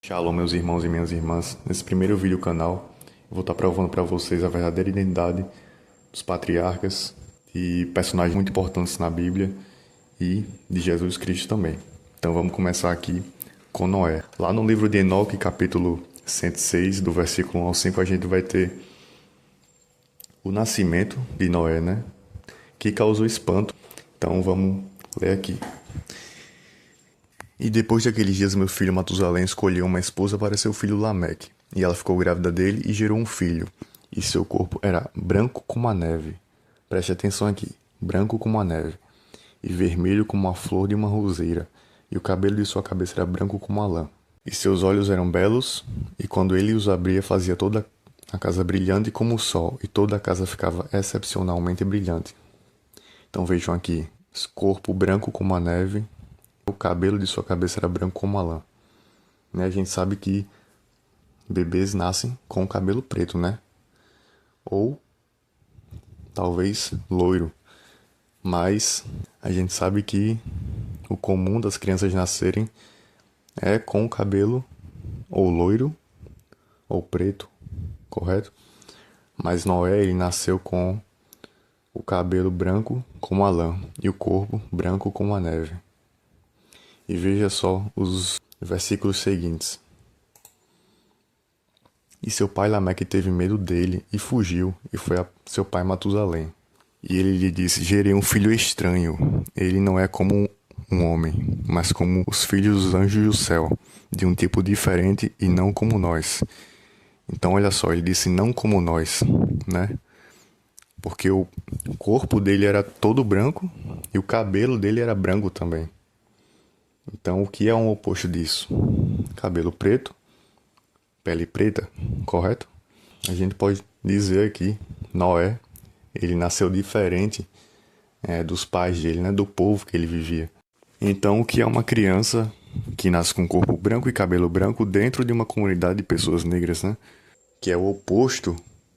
Shalom, meus irmãos e minhas irmãs. Nesse primeiro vídeo do canal, eu vou estar provando para vocês a verdadeira identidade dos patriarcas e personagens muito importantes na Bíblia e de Jesus Cristo também. Então vamos começar aqui com Noé. Lá no livro de Enoque, capítulo 106, do versículo 1 ao 5, a gente vai ter o nascimento de Noé, né? Que causou espanto. Então vamos ler aqui. E depois daqueles dias, meu filho Matusalém escolheu uma esposa para seu filho Lameque. E ela ficou grávida dele e gerou um filho. E seu corpo era branco como a neve. Preste atenção aqui. Branco como a neve. E vermelho como a flor de uma roseira. E o cabelo de sua cabeça era branco como a lã. E seus olhos eram belos. E quando ele os abria, fazia toda a casa brilhante como o sol. E toda a casa ficava excepcionalmente brilhante. Então vejam aqui. Corpo branco como a neve. O cabelo de sua cabeça era branco como a lã. Né? A gente sabe que bebês nascem com o cabelo preto, né? Ou talvez loiro. Mas a gente sabe que o comum das crianças nascerem é com o cabelo ou loiro ou preto, correto? Mas Noé, ele nasceu com o cabelo branco como a lã e o corpo branco como a neve. E veja só os versículos seguintes. E seu pai Lameque teve medo dele e fugiu, e foi a seu pai Matusalém. E ele lhe disse: gerei um filho estranho. Ele não é como um homem, mas como os filhos dos anjos do céu, de um tipo diferente e não como nós. Então olha só, ele disse não como nós, né? Porque o corpo dele era todo branco e o cabelo dele era branco também. Então, o que é um oposto disso? Cabelo preto, pele preta, correto? A gente pode dizer aqui, Noé, ele nasceu diferente dos pais dele, né? Do povo que ele vivia. Então, o que é uma criança que nasce com corpo branco e cabelo branco dentro de uma comunidade de pessoas negras, né? Que é o oposto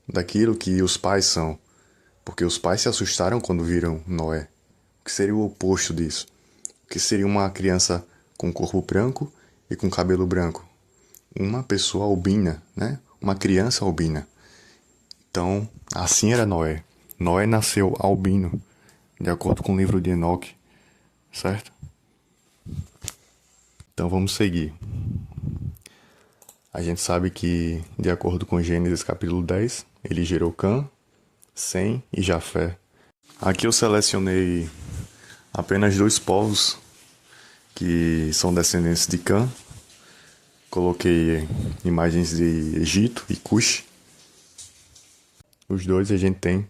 daquilo que os pais são. Porque os pais se assustaram quando viram Noé. O que seria o oposto disso? Que seria uma criança com corpo branco e com cabelo branco. Uma pessoa albina, né? Uma criança albina. Então, assim era Noé. Noé nasceu albino, de acordo com o livro de Enoque, certo? Então vamos seguir. A gente sabe que, de acordo com Gênesis capítulo 10, ele gerou Cã, Sem e Jafé. Aqui eu selecionei apenas dois povos que são descendentes de Cã. Coloquei imagens de Egito e Cush. Os dois a gente tem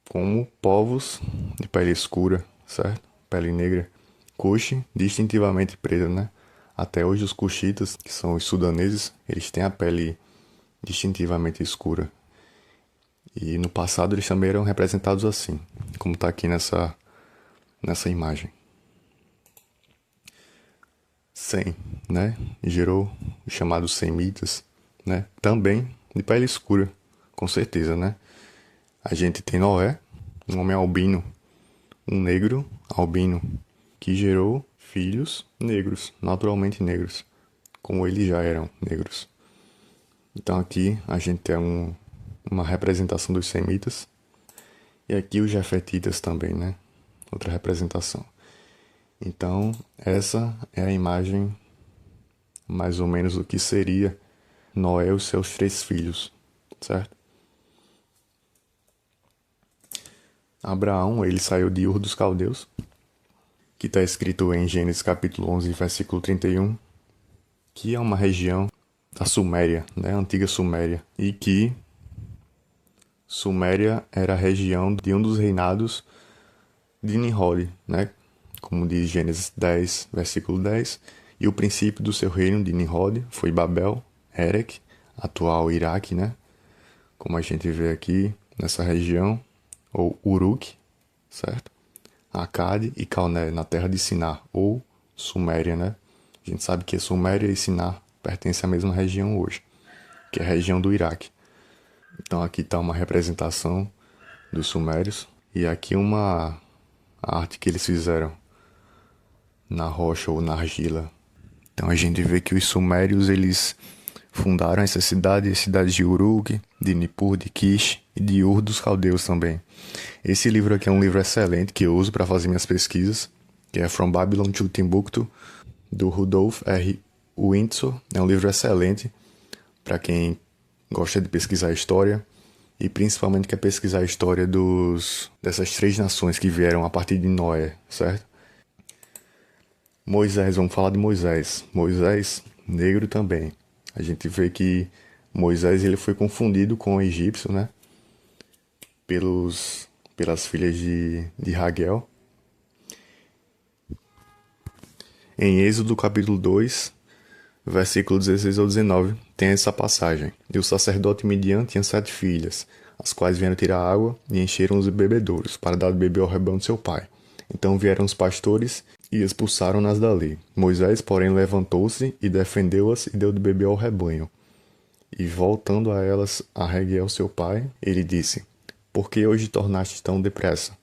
como povos de pele escura, certo? Pele negra. Cush, distintivamente preta, né? Até hoje os cuxitas, que são os sudaneses, eles têm a pele distintivamente escura. E no passado eles também eram representados assim, como está aqui nessa imagem. Sem, né? Gerou os chamados semitas, né? Também de pele escura, com certeza, né? A gente tem Noé, um homem albino, um negro albino, que gerou filhos negros, naturalmente negros, como eles já eram negros. Então aqui a gente tem uma representação dos semitas, e aqui os jafetitas também, né? Outra representação. Então, essa é a imagem, mais ou menos, do que seria Noé e os seus 3 filhos, certo? Abraão, ele saiu de Ur dos Caldeus, que está escrito em Gênesis capítulo 11, versículo 31, que é uma região da Suméria, né? A antiga Suméria, e que Suméria era a região de um dos reinados de Nimrod, né? Como diz Gênesis 10, versículo 10, e o princípio do seu reino de Nimrod foi Babel, Erech, atual Iraque, né? Como a gente vê aqui nessa região, ou Uruk, certo? Acade e Calné, na terra de Sinar, ou Suméria, né? A gente sabe que Suméria e Sinar pertencem à mesma região hoje, que é a região do Iraque. Então aqui está uma representação dos sumérios, e aqui a arte que eles fizeram na rocha ou na argila. Então a gente vê que os sumérios, eles fundaram essas cidades, as cidades de Uruk, de Nippur, de Kish e de Ur dos Caldeus também. Esse livro aqui é um livro excelente que eu uso para fazer minhas pesquisas, que é From Babylon to Timbuktu, do Rudolf R. Windsor. É um livro excelente para quem gosta de pesquisar a história e principalmente quer pesquisar a história dessas 3 nações que vieram a partir de Noé, certo? Moisés, vamos falar de Moisés. Moisés, negro também. A gente vê que Moisés ele foi confundido com o egípcio, né? Pelas filhas de Raguel. Em Êxodo capítulo 2, versículo 16 ao 19, tem essa passagem. E o sacerdote Midian tinha 7 filhas, as quais vieram tirar água e encheram os bebedouros, para dar de beber ao rebanho de seu pai. Então vieram os pastores e expulsaram-nas dali. Moisés, porém, levantou-se e defendeu-as e deu de beber ao rebanho. E voltando a elas, a Raguel, seu pai, ele disse: Por que hoje tornaste tão depressa?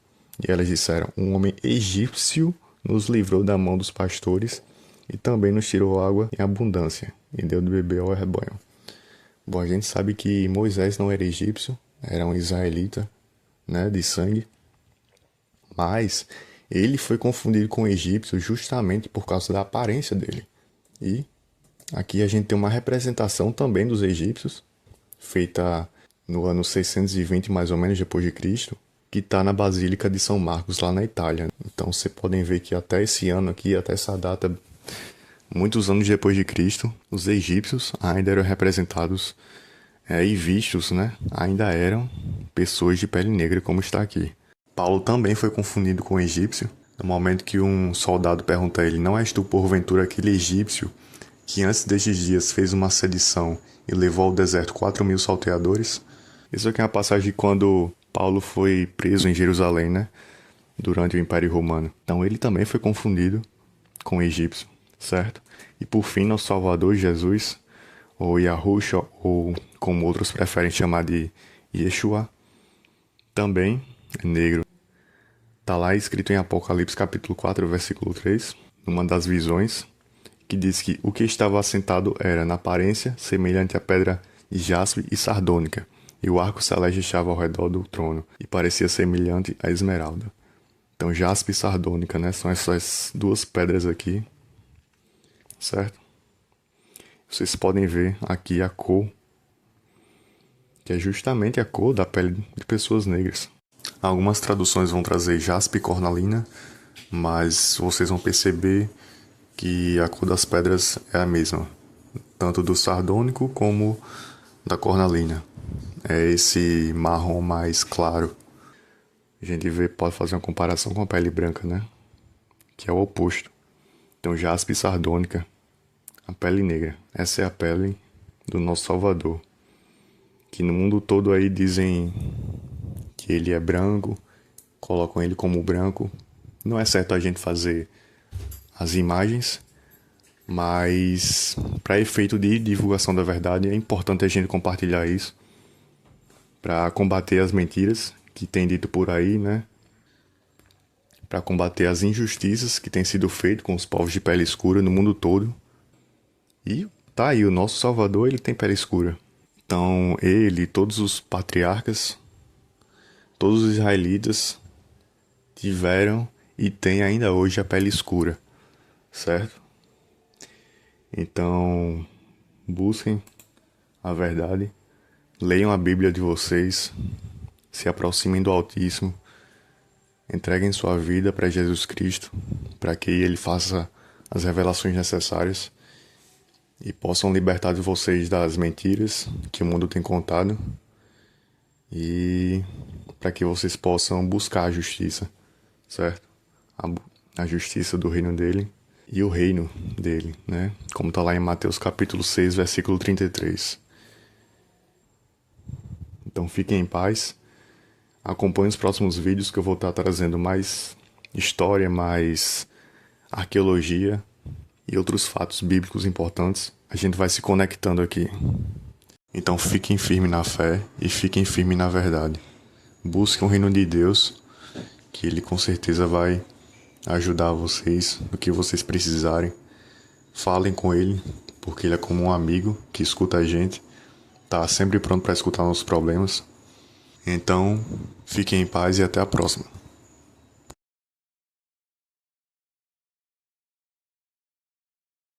E elas disseram: Um homem egípcio nos livrou da mão dos pastores e também nos tirou água em abundância e deu de beber ao rebanho. Bom, a gente sabe que Moisés não era egípcio, era um israelita, né, de sangue, mas ele foi confundido com o egípcio justamente por causa da aparência dele. E aqui a gente tem uma representação também dos egípcios, feita no ano 620 mais ou menos depois de Cristo, que está na Basílica de São Marcos, lá na Itália. Então vocês podem ver que até esse ano aqui, até essa data, muitos anos depois de Cristo, os egípcios ainda eram representados e vistos, né? Ainda eram pessoas de pele negra, como está aqui. Paulo também foi confundido com o egípcio, no momento que um soldado pergunta a ele: Não és tu porventura aquele egípcio que antes destes dias fez uma sedição e levou ao deserto 4.000 salteadores? Isso aqui é uma passagem de quando Paulo foi preso em Jerusalém, né? Durante o Império Romano. Então ele também foi confundido com o egípcio, certo? E por fim, nosso Salvador Jesus, ou Yahusha, ou como outros preferem chamar de Yeshua, também é negro. Está lá escrito em Apocalipse capítulo 4, versículo 3, numa das visões, que diz que o que estava assentado era, na aparência, semelhante à pedra de jaspe e sardônica, e o arco celeste estava ao redor do trono, e parecia semelhante à esmeralda. Então, jaspe e sardônica, né? São essas 2 pedras aqui, certo? Vocês podem ver aqui a cor, que é justamente a cor da pele de pessoas negras. Algumas traduções vão trazer jaspe e cornalina, mas vocês vão perceber que a cor das pedras é a mesma, tanto do sardônico como da cornalina. É esse marrom mais claro. A gente pode fazer uma comparação com a pele branca, né? Que é o oposto. Então, jaspe e sardônica, a pele negra. Essa é a pele do nosso Salvador, que no mundo todo aí dizem que ele é branco, colocam ele como branco. Não é certo a gente fazer as imagens, mas para efeito de divulgação da verdade é importante a gente compartilhar isso para combater as mentiras que tem dito por aí, né? Para combater as injustiças que têm sido feitas com os povos de pele escura no mundo todo. E tá aí, o nosso Salvador, ele tem pele escura. Então, ele, todos os patriarcas, todos os israelitas tiveram e têm ainda hoje a pele escura, certo? Então, busquem a verdade, leiam a Bíblia de vocês, se aproximem do Altíssimo, entreguem sua vida para Jesus Cristo, para que Ele faça as revelações necessárias e possam libertar de vocês das mentiras que o mundo tem contado e para que vocês possam buscar a justiça, certo? A justiça do reino dele e o reino dele, né? Como está lá em Mateus capítulo 6, versículo 33. Então fiquem em paz, acompanhem os próximos vídeos que eu vou estar trazendo mais história, mais arqueologia e outros fatos bíblicos importantes. A gente vai se conectando aqui. Então fiquem firmes na fé e fiquem firmes na verdade. Busquem o reino de Deus, que Ele com certeza vai ajudar vocês no que vocês precisarem, Falem com ele, porque ele é como um amigo que escuta a gente, tá sempre pronto para escutar nossos problemas. Então, fiquem em paz e até a próxima.